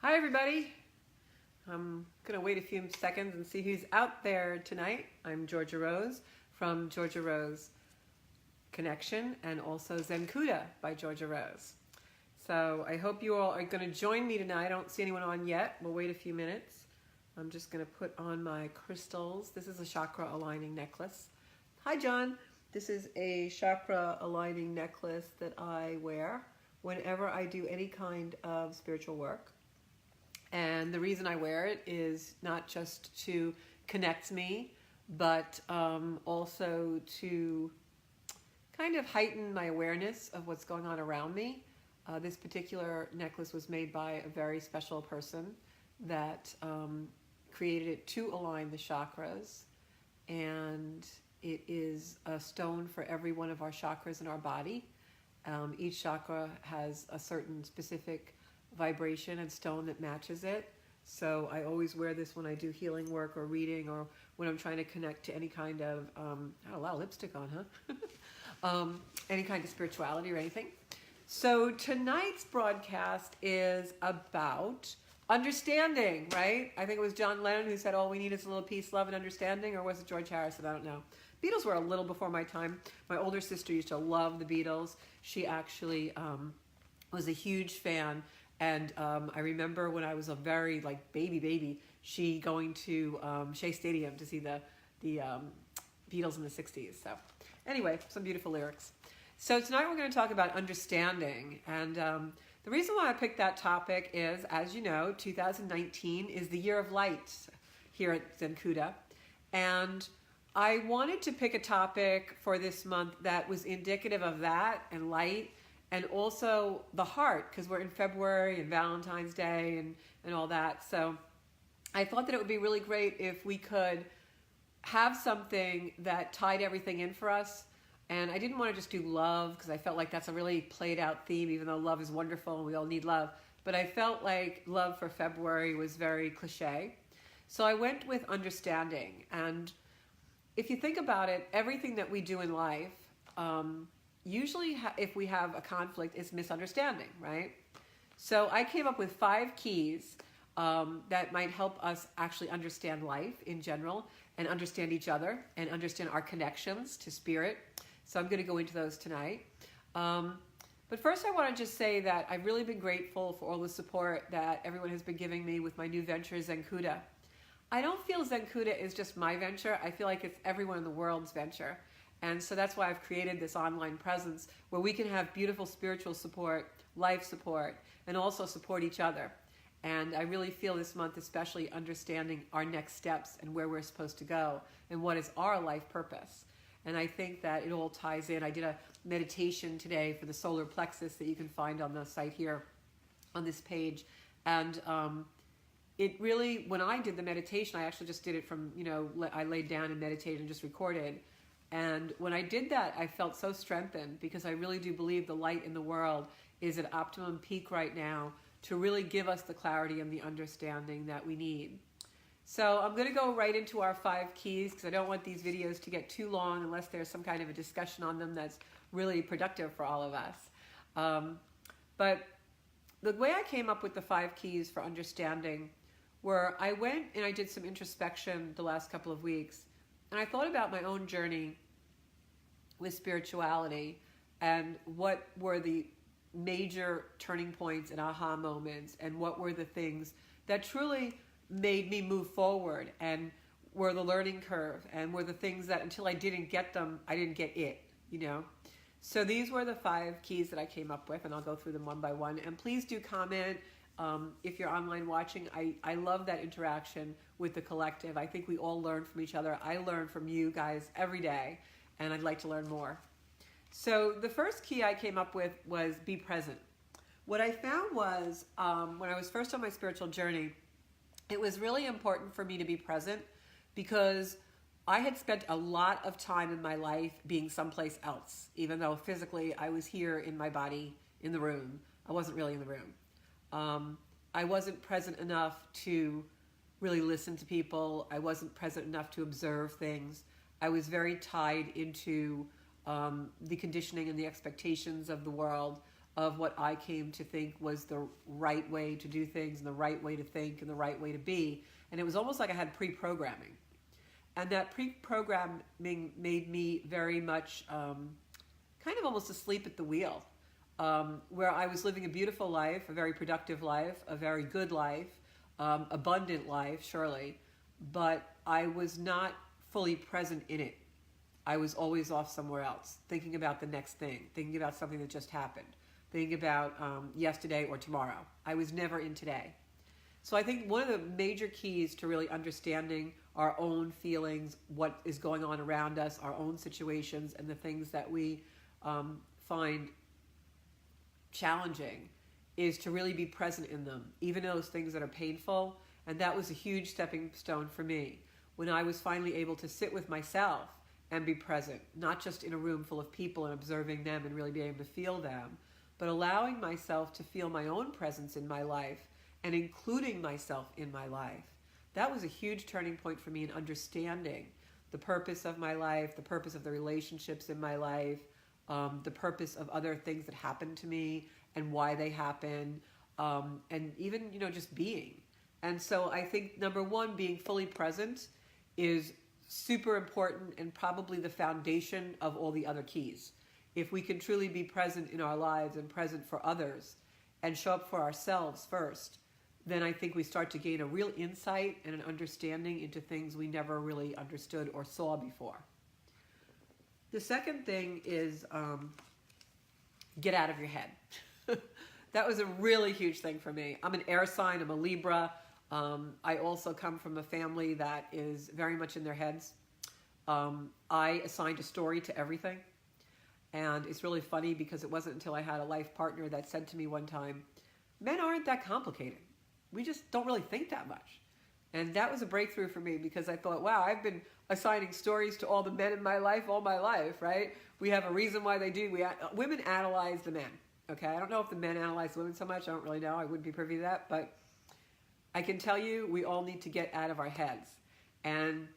Hi everybody. I'm going to wait a few seconds and see who's out there tonight. I'm Georgia Rose from Georgia Rose Connection and also Zencuda by Georgia Rose. So I hope you all are going to join me tonight. I don't see anyone on yet. We'll wait a few minutes. I'm just going to put on my crystals. This is a chakra aligning necklace. Hi John. This is a chakra aligning necklace that I wear whenever I do any kind of spiritual work. And the reason I wear it is not just to connect me, but also to kind of heighten my awareness of what's going on around me. This particular necklace was made by a very special person that created it to align the chakras. And it is a stone for every one of our chakras in our body. Each chakra has a certain specific vibration and stone that matches it. So I always wear this when I do healing work or reading, or when I'm trying to connect to any kind of, got a lot of lipstick on, huh? Any kind of spirituality or anything. So tonight's broadcast is about understanding, right? I think it was John Lennon who said, all we need is a little peace, love, and understanding, or was it George Harrison? I don't know. Beatles were a little before my time. My older sister used to love the Beatles. She actually was a huge fan. And I remember when I was a very baby, she going to Shea Stadium to see the Beatles in the 60s. So anyway, some beautiful lyrics. So tonight we're going to talk about understanding. And the reason why I picked that topic is, as you know, 2019 is the year of light here at Zencuda. And I wanted to pick a topic for this month that was indicative of that and light. And also the heart, because we're in February and Valentine's Day and all that. So I thought that it would be really great if we could have something that tied everything in for us. And I didn't want to just do love, because I felt like that's a really played out theme, even though love is wonderful and we all need love. But I felt like love for February was very cliche. So I went with understanding. And if you think about it, everything that we do in life, usually if we have a conflict, it's misunderstanding, right? So I came up with 5 keys that might help us actually understand life in general and understand each other and understand our connections to spirit. So I'm going to go into those tonight. But first I want to just say that I've really been grateful for all the support that everyone has been giving me with my new venture, Zencuda. I don't feel Zencuda is just my venture. I feel like it's everyone in the world's venture. And so that's why I've created this online presence where we can have beautiful spiritual support, life support, and also support each other. And I really feel this month especially understanding our next steps and where we're supposed to go and what is our life purpose. And I think that it all ties in. I did a meditation today for the solar plexus that you can find on the site here on this page. And it really, when I did the meditation, I actually just did it from, I laid down and meditated and just recorded. And when I did that, I felt so strengthened, because I really do believe the light in the world is at optimum peak right now to really give us the clarity and the understanding that we need. So I'm going to go right into our 5 keys, because I don't want these videos to get too long unless there's some kind of a discussion on them that's really productive for all of us. But the way I came up with the 5 keys for understanding were, I went and I did some introspection the last couple of weeks. And I thought about my own journey with spirituality and what were the major turning points and aha moments, and what were the things that truly made me move forward and were the learning curve, and were the things that until I didn't get them, I didn't get it, So these were the 5 keys that I came up with, and I'll go through them one by one. And please do comment. If you're online watching, I love that interaction with the collective. I think we all learn from each other. I learn from you guys every day, and I'd like to learn more. So the first key I came up with was be present. What I found was, when I was first on my spiritual journey, it was really important for me to be present, because I had spent a lot of time in my life being someplace else. Even though physically I was here in my body, in the room, I wasn't really in the room. I wasn't present enough to really listen to people. I wasn't present enough to observe things. I was very tied into the conditioning and the expectations of the world. of what I came to think was the right way to do things and the right way to think and the right way to be. And it was almost like I had pre-programming. And that pre-programming made me very much kind of almost asleep at the wheel, where I was living a beautiful life, a very productive life, a very good life, abundant life, surely, but I was not fully present in it. I was always off somewhere else, thinking about the next thing, thinking about something that just happened, thinking about yesterday or tomorrow. I was never in today. So I think one of the major keys to really understanding our own feelings, what is going on around us, our own situations, and the things that we find challenging, is to really be present in them, even those things that are painful. And that was a huge stepping stone for me, when I was finally able to sit with myself and be present, not just in a room full of people and observing them and really being able to feel them, but allowing myself to feel my own presence in my life and including myself in my life. That was a huge turning point for me in understanding the purpose of my life, the purpose of the relationships in my life, the purpose of other things that happen to me and why they happen, and even, just being. And so I think, number one, being fully present is super important and probably the foundation of all the other keys. If we can truly be present in our lives and present for others and show up for ourselves first, then I think we start to gain a real insight and an understanding into things we never really understood or saw before. The second thing is get out of your head. That was a really huge thing for me. I'm an air sign, I'm a Libra. I also come from a family that is very much in their heads. I assigned a story to everything. And it's really funny because it wasn't until I had a life partner that said to me one time, men aren't that complicated. We just don't really think that much. And that was a breakthrough for me, because I thought, wow, I've been assigning stories to all the men in my life all my life, right? We have a reason why they do. Women analyze the men, okay? I don't know if the men analyze women so much. I don't really know. I wouldn't be privy to that. But I can tell you, we all need to get out of our heads. And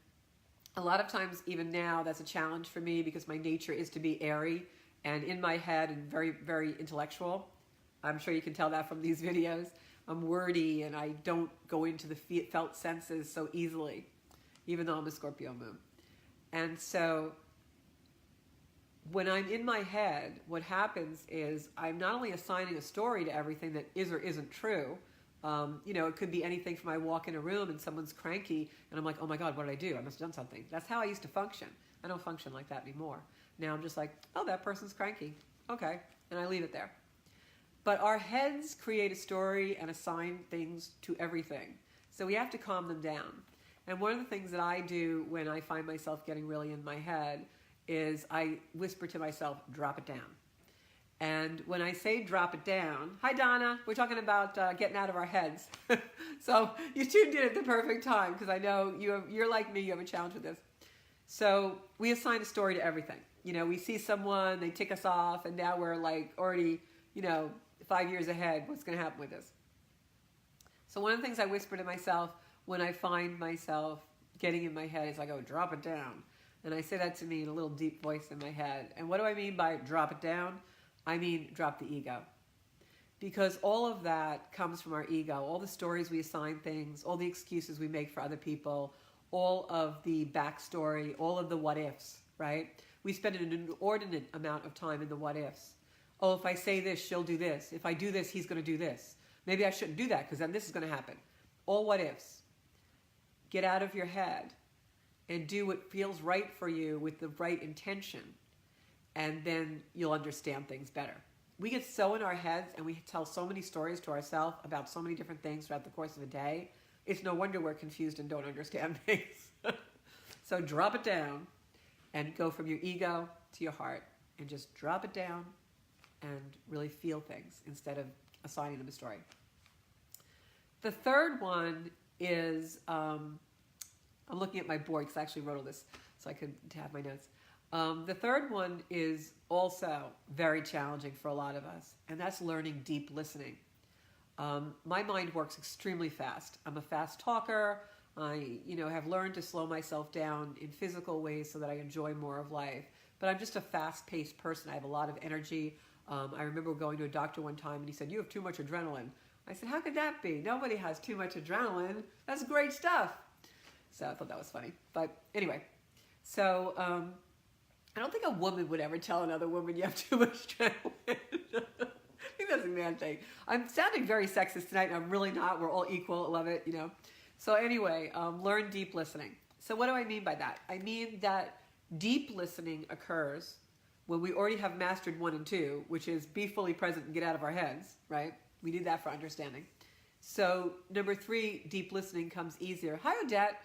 a lot of times, even now, that's a challenge for me, because my nature is to be airy and in my head and very, very intellectual. I'm sure you can tell that from these videos. I'm wordy and I don't go into the felt senses so easily, even though I'm a Scorpio moon. And so when I'm in my head, what happens is I'm not only assigning a story to everything that is or isn't true. It could be anything from I walk in a room and someone's cranky and I'm like, oh my God, what did I do? I must have done something. That's how I used to function. I don't function like that anymore. Now I'm just like, oh, that person's cranky. Okay. And I leave it there. But our heads create a story and assign things to everything. So we have to calm them down. And one of the things that I do when I find myself getting really in my head is I whisper to myself, drop it down. And when I say drop it down, hi Donna, we're talking about getting out of our heads. So you tuned in at the perfect time, because I know you're like me, you have a challenge with this. So we assign a story to everything. We see someone, they tick us off, and now we're like already, 5 years ahead, what's going to happen with this? So one of the things I whisper to myself when I find myself getting in my head is I go, drop it down. And I say that to me in a little deep voice in my head. And what do I mean by drop it down? I mean drop the ego. Because all of that comes from our ego. All the stories we assign things, all the excuses we make for other people, all of the backstory, all of the what ifs, right? We spend an inordinate amount of time in the what ifs. Oh, if I say this, she'll do this. If I do this, he's going to do this. Maybe I shouldn't do that because then this is going to happen. All what ifs. Get out of your head and do what feels right for you with the right intention. And then you'll understand things better. We get so in our heads and we tell so many stories to ourselves about so many different things throughout the course of a day. It's no wonder we're confused and don't understand things. So drop it down and go from your ego to your heart and just drop it down and really feel things instead of assigning them a story. The third one is, I'm looking at my board because I actually wrote all this so I could have my notes. The third one is also very challenging for a lot of us, and that's learning deep listening. My mind works extremely fast. I'm a fast talker. I, have learned to slow myself down in physical ways so that I enjoy more of life. But I'm just a fast-paced person. I have a lot of energy. I remember going to a doctor one time and he said, "You have too much adrenaline." I said, "How could that be? Nobody has too much adrenaline. That's great stuff." So I thought that was funny. But anyway, so I don't think a woman would ever tell another woman you have too much adrenaline. I think that's a man thing. I'm sounding very sexist tonight, and I'm really not. We're all equal. I love it, you know. So anyway, learn deep listening. So what do I mean by that? I mean that deep listening occurs when we already have mastered 1 and 2, which is be fully present and get out of our heads, right? We need that for understanding. So number 3, deep listening comes easier. Hi, Odette.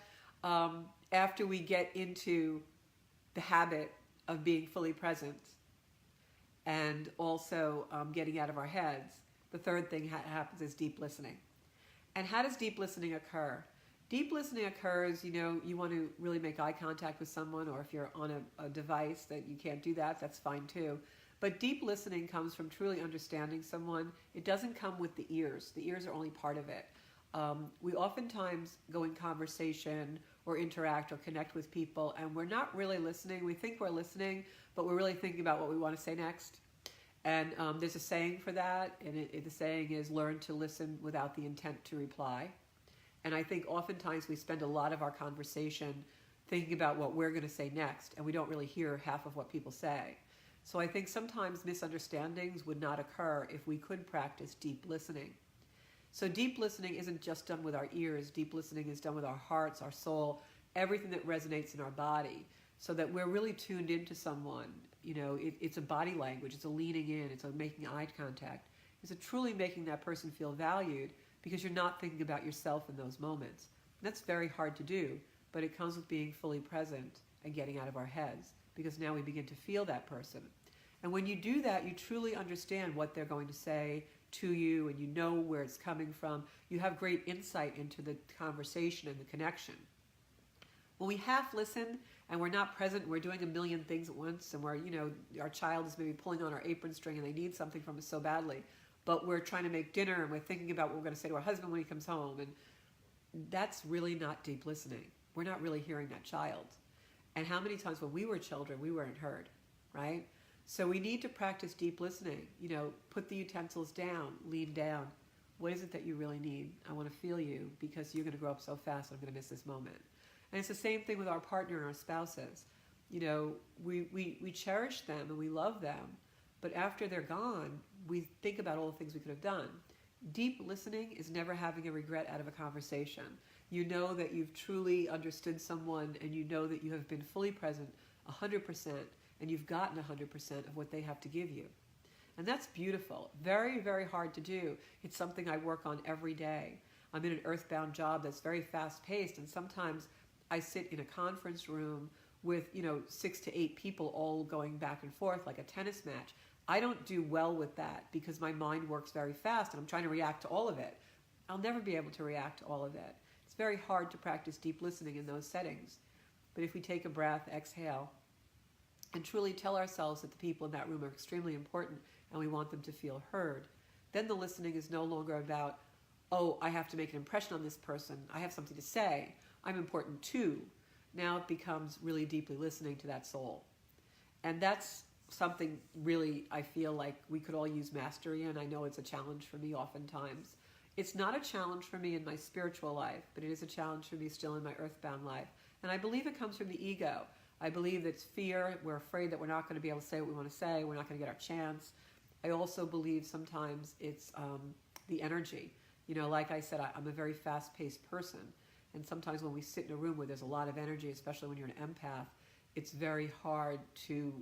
After we get into the habit of being fully present and also getting out of our heads, the third thing happens is deep listening. And how does deep listening occur? Deep listening occurs, you know, you want to really make eye contact with someone, or if you're on a device that you can't do that, that's fine too. But deep listening comes from truly understanding someone. It doesn't come with the ears. The ears are only part of it. We oftentimes go in conversation or interact or connect with people, and we're not really listening. We think we're listening, but we're really thinking about what we want to say next. And there's a saying for that, and the saying is, learn to listen without the intent to reply. And I think oftentimes we spend a lot of our conversation thinking about what we're going to say next, and we don't really hear half of what people say. So I think sometimes misunderstandings would not occur if we could practice deep listening. So deep listening isn't just done with our ears. Deep listening is done with our hearts, our soul, everything that resonates in our body, so that we're really tuned into someone. You know, it's a body language. It's a leaning in. It's a making eye contact. It's a truly making that person feel valued, because you're not thinking about yourself in those moments. And that's very hard to do, but it comes with being fully present and getting out of our heads, because now we begin to feel that person. And when you do that, you truly understand what they're going to say to you, and you know where it's coming from. You have great insight into the conversation and the connection. When we half listen and we're not present, we're doing a million things at once, and we're, you know, our child is maybe pulling on our apron string and they need something from us so badly, but we're trying to make dinner and we're thinking about what we're going to say to our husband when he comes home, and that's really not deep listening. We're not really hearing that child. And how many times when we were children, we weren't heard, right? So we need to practice deep listening. You know, put the utensils down, lean down. What is it that you really need? I want to feel you, because you're going to grow up so fast, I'm going to miss this moment. And it's the same thing with our partner and our spouses. You know, we cherish them and we love them, but after they're gone, we think about all the things we could have done. Deep listening is never having a regret out of a conversation. You know that you've truly understood someone, and you know that you have been fully present 100%, and you've gotten 100% of what they have to give you. And that's beautiful. Very, very hard to do. It's something I work on every day. I'm in an earthbound job that's very fast-paced, and sometimes I sit in a conference room with, 6 to 8 people all going back and forth like a tennis match. I don't do well with that because my mind works very fast and I'm trying to react to all of it. I'll never be able to react to all of it. It's very hard to practice deep listening in those settings. But if we take a breath, exhale, and truly tell ourselves that the people in that room are extremely important and we want them to feel heard, then the listening is no longer about, oh, I have to make an impression on this person. I have something to say. I'm important too. Now it becomes really deeply listening to that soul. And that's something really I feel like we could all use mastery in. I know it's a challenge for me oftentimes. It's not a challenge for me in my spiritual life, but it is a challenge for me still in my earthbound life. And I believe it comes from the ego. I believe it's fear. We're afraid that we're not going to be able to say what we want to say. We're not going to get our chance. I also believe sometimes it's the energy. Like I said, I'm a very fast-paced person. And sometimes when we sit in a room where there's a lot of energy, especially when you're an empath, it's very hard to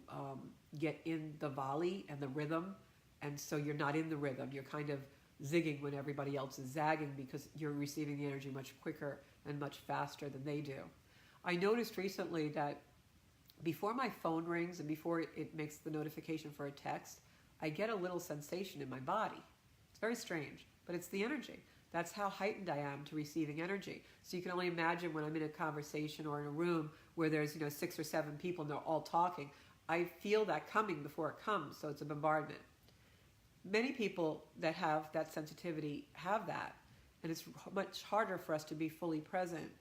get in the volley and the rhythm. And so you're not in the rhythm. You're kind of zigging when everybody else is zagging because you're receiving the energy much quicker and much faster than they do. I noticed recently that before my phone rings and before it makes the notification for a text, I get a little sensation in my body. It's very strange, but it's the energy. That's how heightened I am to receiving energy. So you can only imagine when I'm in a conversation or in a room where there's 6 or 7 people and they're all talking, I feel that coming before it comes, so it's a bombardment. Many people that have that sensitivity have that, and it's much harder for us to be fully present,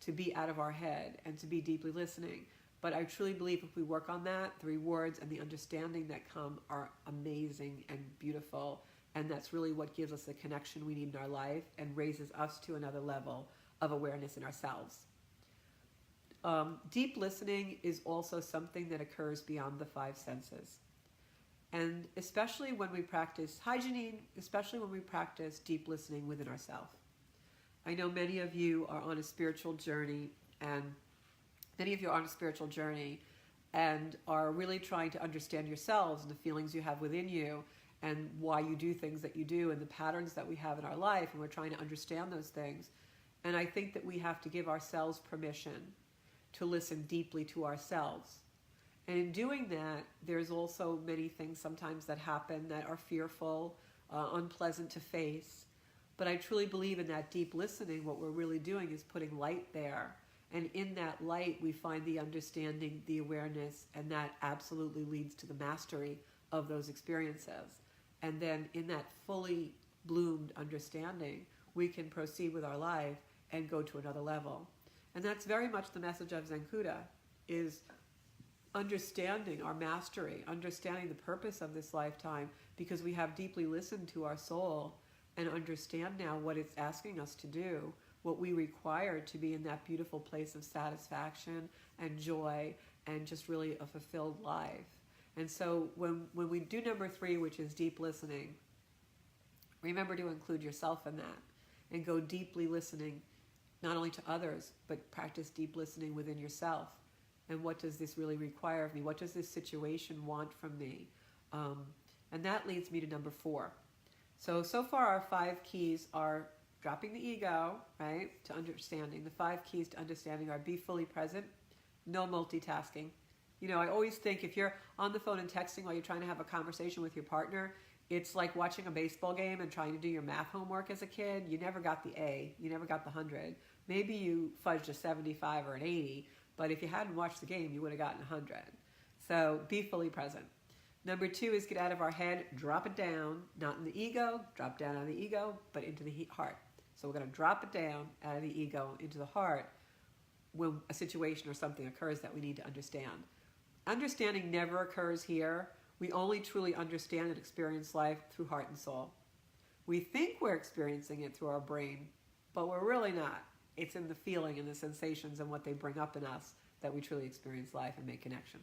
to be out of our head, and to be deeply listening. But I truly believe if we work on that, the rewards and the understanding that come are amazing and beautiful. And that's really what gives us the connection we need in our life and raises us to another level of awareness in ourselves. Deep listening is also something that occurs beyond the five senses. And especially when we practice hygiene, especially when we practice deep listening within ourselves. I know many of you are on a spiritual journey, and are really trying to understand yourselves and the feelings you have within you and why you do things that you do and the patterns that we have in our life, and we're trying to understand those things. And I think that we have to give ourselves permission to listen deeply to ourselves. And in doing that, there's also many things sometimes that happen that are fearful, unpleasant to face. But I truly believe in that deep listening, what we're really doing is putting light there. And in that light, we find the understanding, the awareness, and that absolutely leads to the mastery of those experiences. And then in that fully bloomed understanding, we can proceed with our life and go to another level. And that's very much the message of Zencuda, is understanding our mastery, understanding the purpose of this lifetime, because we have deeply listened to our soul and understand now what it's asking us to do, what we require to be in that beautiful place of satisfaction and joy and just really a fulfilled life. And so when we do number 3, which is deep listening, remember to include yourself in that and go deeply listening, not only to others, but practice deep listening within yourself. And what does this really require of me? What does this situation want from me? And that leads me to number 4. So far our 5 keys are dropping the ego, right, to understanding. The 5 keys to understanding are: be fully present, no multitasking. You know, I always think if you're on the phone and texting while you're trying to have a conversation with your partner, it's like watching a baseball game and trying to do your math homework as a kid. You never got the A, you never got the 100. Maybe you fudged a 75 or an 80, but if you hadn't watched the game, you would have gotten 100. So be fully present. Number 2 is get out of our head, drop it down, not in the ego, drop down out of the ego, but into the heart. So we're going to drop it down out of the ego into the heart when a situation or something occurs that we need to understand. Understanding never occurs here. We only truly understand and experience life through heart and soul. We think we're experiencing it through our brain, but we're really not. It's in the feeling and the sensations and what they bring up in us that we truly experience life and make connection.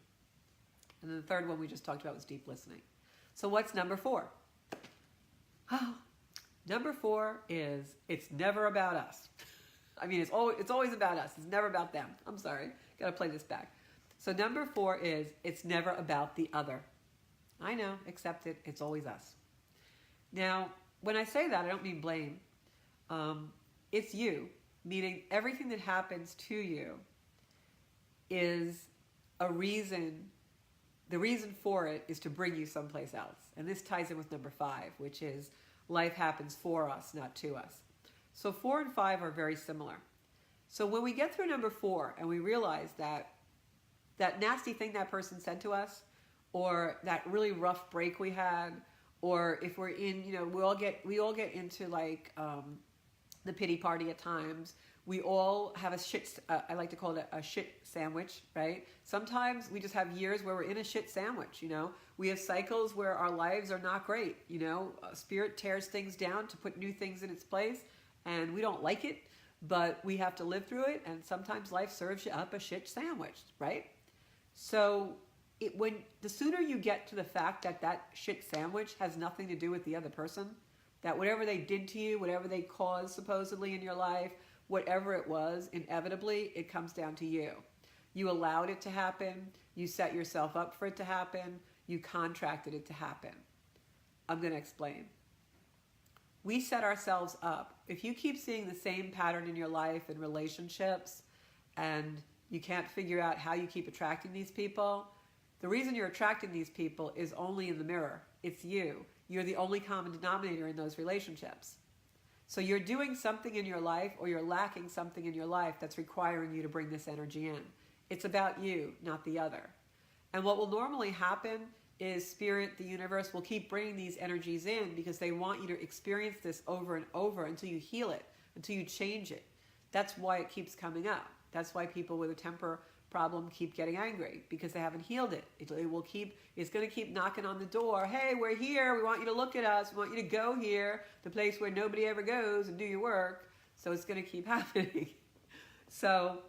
And then the third one we just talked about was deep listening. So what's number 4? Oh, number 4 is it's never about us. I mean, it's always about us. It's never about them. I'm sorry. Got to play this back. So number 4 is it's never about the other. I know, accept it. It's always us. Now, when I say that, I don't mean blame. It's you, meaning everything that happens to you is a reason. The reason for it is to bring you someplace else. And this ties in with number 5, which is life happens for us, not to us. So 4 and 5 are very similar. So when we get through number 4 and we realize that nasty thing that person said to us, or that really rough break we had, or if we're in, we all get into like the pity party at times. We all have a shit, I like to call it a shit sandwich, right? Sometimes we just have years where we're in a shit sandwich, We have cycles where our lives are not great, Spirit tears things down to put new things in its place, and we don't like it, but we have to live through it, and sometimes life serves you up a shit sandwich, right? So when the sooner you get to the fact that shit sandwich has nothing to do with the other person, that whatever they did to you, whatever they caused supposedly in your life, whatever it was, inevitably it comes down to you. You allowed it to happen. You set yourself up for it to happen. You contracted it to happen. I'm going to explain. We set ourselves up. If you keep seeing the same pattern in your life and relationships, and you can't figure out how you keep attracting these people, the reason you're attracting these people is only in the mirror. It's you. You're the only common denominator in those relationships. So you're doing something in your life, or you're lacking something in your life that's requiring you to bring this energy in. It's about you, not the other. And what will normally happen is Spirit, the universe, will keep bringing these energies in because they want you to experience this over and over until you heal it, until you change it. That's why it keeps coming up. That's why people with a temper problem keep getting angry because they haven't healed it. It's going to keep knocking on the door. Hey, we're here. We want you to look at us. We want you to go here, the place where nobody ever goes, and do your work. So it's going to keep happening. So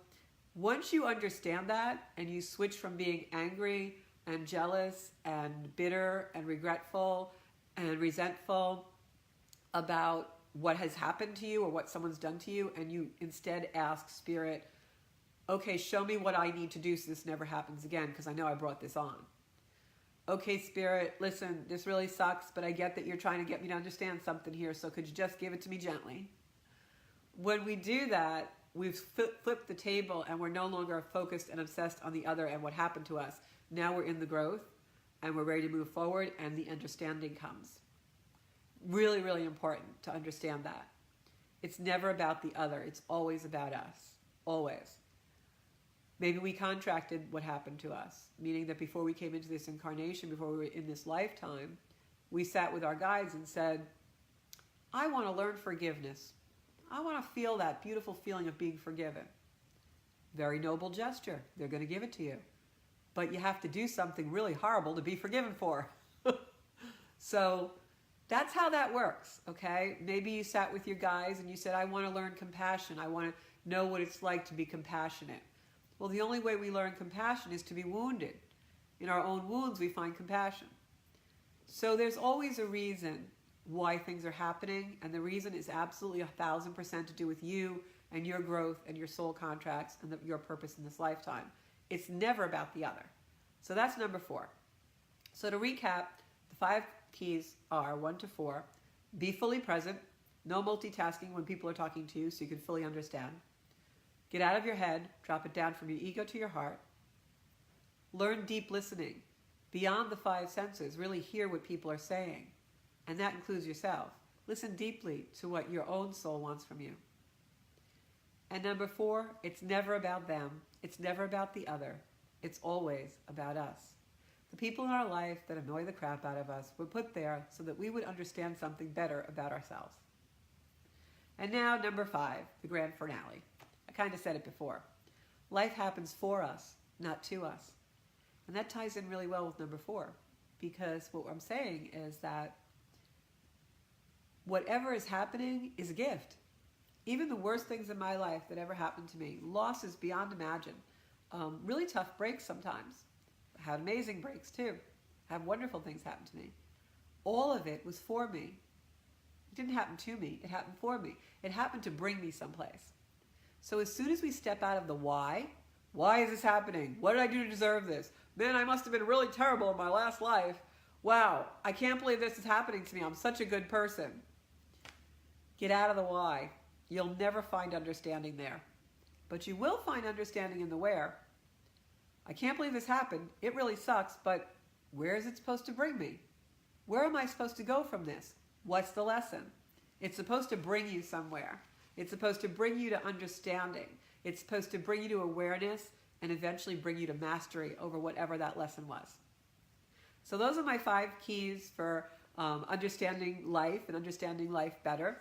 once you understand that and you switch from being angry and jealous and bitter and regretful and resentful about what has happened to you or what someone's done to you, and you instead ask Spirit, okay, show me what I need to do so this never happens again, because I know I brought this on. Okay, Spirit, listen, this really sucks, but I get that you're trying to get me to understand something here, so could you just give it to me gently? When we do that, we've flipped the table and we're no longer focused and obsessed on the other and what happened to us. Now we're in the growth and we're ready to move forward, and the understanding comes. Really, really important to understand that. It's never about the other. It's always about us. Always. Maybe we contracted what happened to us, meaning that before we came into this incarnation, before we were in this lifetime, we sat with our guides and said, I want to learn forgiveness. I want to feel that beautiful feeling of being forgiven. Very noble gesture. They're going to give it to you. But you have to do something really horrible to be forgiven for. So that's how that works, okay? Maybe you sat with your guys and you said, I want to learn compassion. I want to know what it's like to be compassionate. Well, the only way we learn compassion is to be wounded. In our own wounds, we find compassion. So there's always a reason why things are happening, and the reason is absolutely 1,000% to do with you and your growth and your soul contracts and your purpose in this lifetime. It's never about the other. So that's number 4. So to recap, the 5 keys are 1 to 4. Be fully present. No multitasking when people are talking to you so you can fully understand. Get out of your head. Drop it down from your ego to your heart. Learn deep listening. Beyond the 5 senses, really hear what people are saying. And that includes yourself. Listen deeply to what your own soul wants from you. And number 4, it's never about them. It's never about the other. It's always about us. The people in our life that annoy the crap out of us were put there so that we would understand something better about ourselves. And now number 5, the grand finale. I kind of said it before. Life happens for us, not to us. And that ties in really well with number 4, because what I'm saying is that whatever is happening is a gift. Even the worst things in my life that ever happened to me, losses beyond imagine, really tough breaks sometimes. I had amazing breaks too. I had wonderful things happen to me. All of it was for me. It didn't happen to me, it happened for me. It happened to bring me someplace. So as soon as we step out of the why is this happening? What did I do to deserve this? Man, I must have been really terrible in my last life. Wow, I can't believe this is happening to me. I'm such a good person. Get out of the why. You'll never find understanding there. But you will find understanding in the where. I can't believe this happened. It really sucks, but where is it supposed to bring me? Where am I supposed to go from this? What's the lesson? It's supposed to bring you somewhere. It's supposed to bring you to understanding. It's supposed to bring you to awareness and eventually bring you to mastery over whatever that lesson was. So those are my 5 keys for understanding life and understanding life better.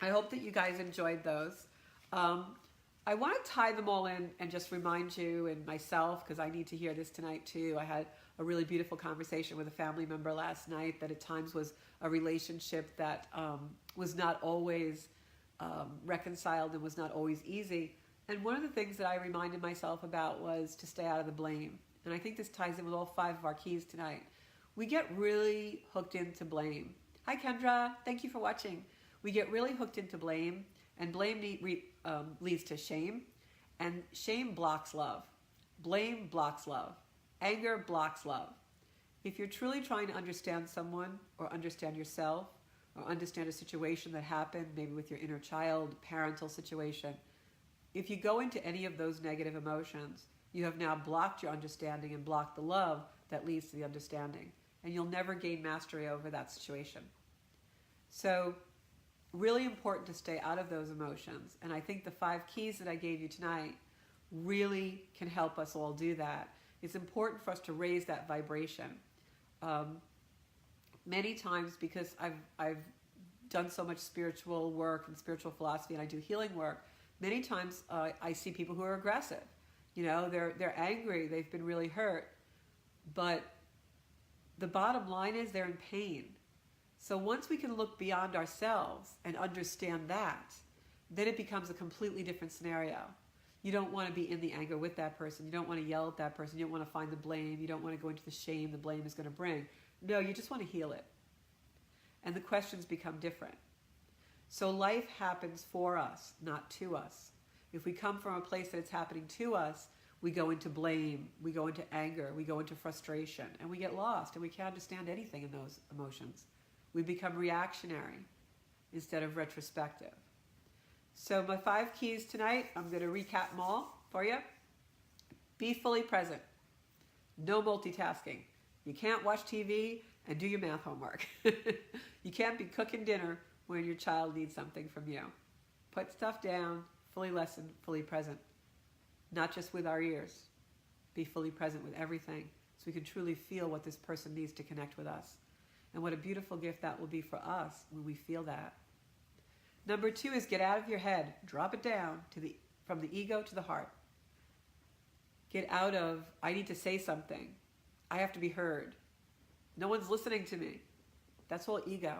I hope that you guys enjoyed those. I want to tie them all in and just remind you and myself, because I need to hear this tonight too. I had a really beautiful conversation with a family member last night that at times was a relationship that was not always reconciled and was not always easy. And one of the things that I reminded myself about was to stay out of the blame. And I think this ties in with all 5 of our keys tonight. We get really hooked into blame. Hi Kendra, thank you for watching. We get really hooked into blame, and blame leads to shame, and shame blocks love. Blame blocks love. Anger blocks love. If you're truly trying to understand someone or understand yourself or understand a situation that happened, maybe with your inner child, parental situation, if you go into any of those negative emotions, you have now blocked your understanding and blocked the love that leads to the understanding. And you'll never gain mastery over that situation. So, really important to stay out of those emotions. And I think the 5 keys that I gave you tonight really can help us all do that. It's important for us to raise that vibration. Many times, because I've done so much spiritual work and spiritual philosophy, and I do healing work, many times I see people who are aggressive. You know, they're angry, they've been really hurt, but the bottom line is they're in pain. So once we can look beyond ourselves and understand that, then it becomes a completely different scenario. You don't want to be in the anger with that person. You don't want to yell at that person. You don't want to find the blame. You don't want to go into the shame the blame is going to bring. No, you just want to heal it. And the questions become different. So life happens for us, not to us. If we come from a place that it's happening to us, we go into blame, we go into anger, we go into frustration, and we get lost, and we can't understand anything in those emotions. We become reactionary instead of retrospective. So my 5 keys tonight, I'm going to recap them all for you. Be fully present. No multitasking. You can't watch TV and do your math homework. You can't be cooking dinner when your child needs something from you. Put stuff down, fully listen, fully present. Not just with our ears. Be fully present with everything so we can truly feel what this person needs to connect with us. And what a beautiful gift that will be for us when we feel that. Number 2 is get out of your head. Drop it down from the ego to the heart. Get out of, I need to say something. I have to be heard. No one's listening to me. That's all ego.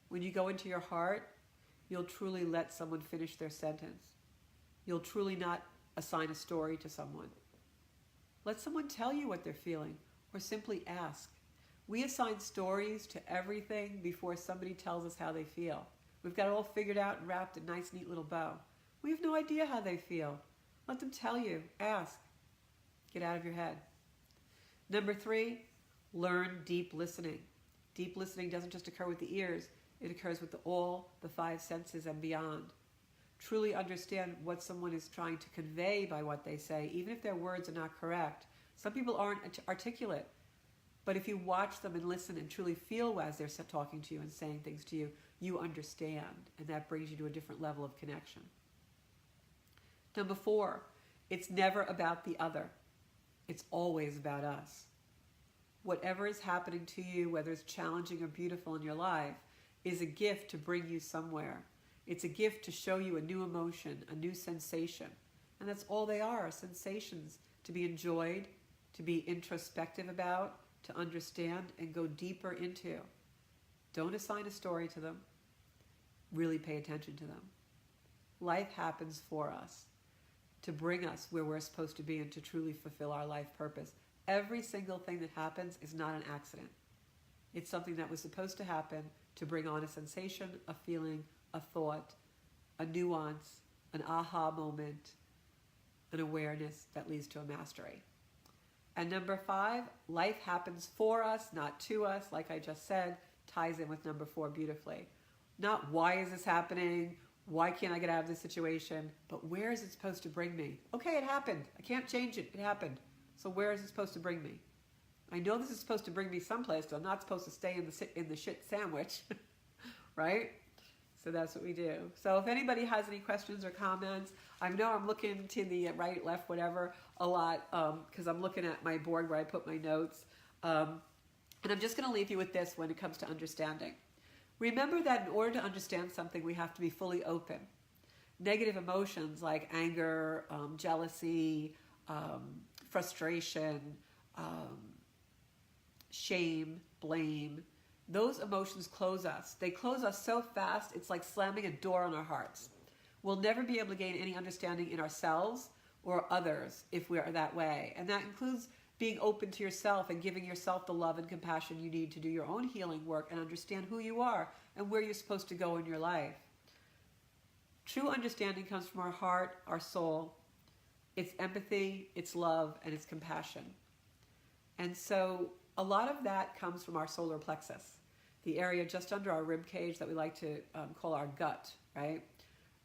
When you go into your heart, you'll truly let someone finish their sentence. You'll truly not assign a story to someone. Let someone tell you what they're feeling, or simply ask. We assign stories to everything before somebody tells us how they feel. We've got it all figured out and wrapped in a nice, neat little bow. We have no idea how they feel. Let them tell you. Ask. Get out of your head. Number 3, learn deep listening. Deep listening doesn't just occur with the ears. It occurs with all the 5 senses and beyond. Truly understand what someone is trying to convey by what they say, even if their words are not correct. Some people aren't articulate, but if you watch them and listen and truly feel as they're talking to you and saying things to you, you understand, and that brings you to a different level of connection. Number 4, it's never about the other. It's always about us. Whatever is happening to you, whether it's challenging or beautiful in your life, is a gift to bring you somewhere. It's a gift to show you a new emotion, a new sensation. And that's all they are sensations to be enjoyed, to be introspective about, to understand and go deeper into. Don't assign a story to them. Really pay attention to them. Life happens for us to bring us where we're supposed to be and to truly fulfill our life purpose. Every single thing that happens is not an accident. It's something that was supposed to happen to bring on a sensation, a feeling, a thought, a nuance, an aha moment, an awareness that leads to a mastery. And number 5, life happens for us, not to us, like I just said, ties in with number 4 beautifully. Not why is this happening, why can't I get out of this situation, but where is it supposed to bring me? Okay, it happened. I can't change it. It happened. So where is it supposed to bring me? I know this is supposed to bring me someplace, so I'm not supposed to stay in the shit sandwich, right? So that's what we do. So if anybody has any questions or comments, I know I'm looking to the right, left, whatever, a lot, because I'm looking at my board where I put my notes. And I'm just going to leave you with this when it comes to understanding. Remember that in order to understand something, we have to be fully open. Negative emotions like anger, jealousy, frustration, shame, blame, those emotions close us. They close us so fast, it's like slamming a door on our hearts. We'll never be able to gain any understanding in ourselves or others if we are that way. And that includes being open to yourself and giving yourself the love and compassion you need to do your own healing work and understand who you are and where you're supposed to go in your life. True understanding comes from our heart, our soul. It's empathy, it's love, and it's compassion. And so a lot of that comes from our solar plexus, the area just under our rib cage that we like to call our gut, right?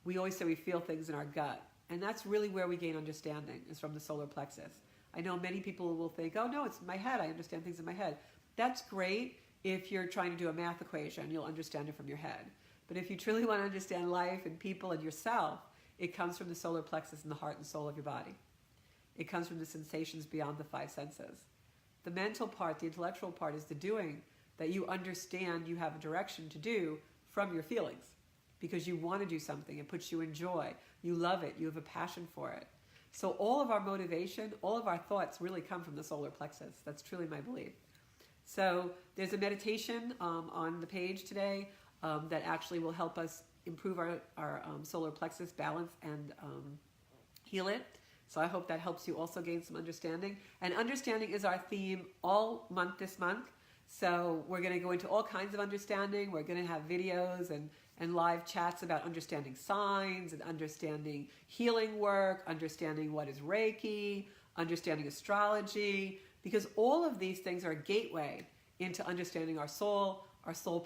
We always say we feel things in our gut. And that's really where we gain understanding, is from the solar plexus. I know many people will think, oh no, it's in my head. I understand things in my head. That's great if you're trying to do a math equation. You'll understand it from your head. But if you truly want to understand life and people and yourself, it comes from the solar plexus and the heart and soul of your body. It comes from the sensations beyond the 5 senses. The mental part, the intellectual part, is the doing, that you understand you have a direction to do from your feelings because you want to do something. It puts you in joy. You love it. You have a passion for it. So all of our motivation, all of our thoughts really come from the solar plexus. That's truly my belief. So there's a meditation on the page today that actually will help us improve our solar plexus balance and heal it. So I hope that helps you also gain some understanding. And understanding is our theme all month this month. So we're going to go into all kinds of understanding. We're going to have videos and live chats about understanding signs and understanding healing work, understanding what is Reiki, understanding astrology, because all of these things are a gateway into understanding our soul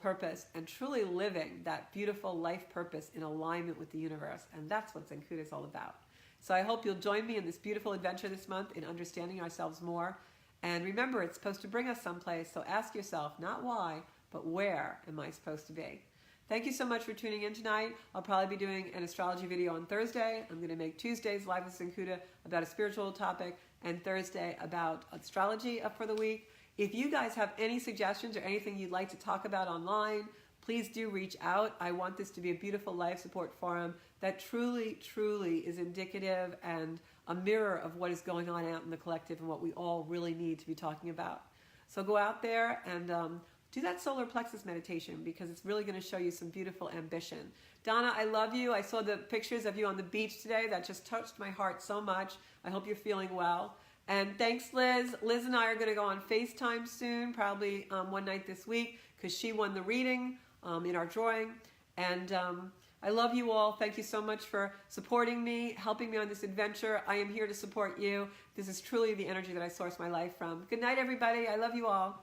purpose, and truly living that beautiful life purpose in alignment with the universe. And that's what Zencuda is all about. So I hope you'll join me in this beautiful adventure this month in understanding ourselves more. And remember, it's supposed to bring us someplace. So ask yourself, not why, but where am I supposed to be? Thank you so much for tuning in tonight. I'll probably be doing an astrology video on Thursday. I'm going to make Tuesdays live with Zencuda about a spiritual topic, and Thursday about astrology up for the week. If you guys have any suggestions or anything you'd like to talk about online, please do reach out. I want this to be a beautiful life support forum that truly, truly is indicative and a mirror of what is going on out in the collective and what we all really need to be talking about. So go out there and do that solar plexus meditation, because it's really going to show you some beautiful ambition. Donna, I love you. I saw the pictures of you on the beach today. That just touched my heart so much. I hope you're feeling well. And thanks, Liz. Liz and I are going to go on FaceTime soon, probably one night this week, because she won the reading in our drawing. And I love you all. Thank you so much for supporting me, helping me on this adventure. I am here to support you. This is truly the energy that I source my life from. Good night, everybody. I love you all.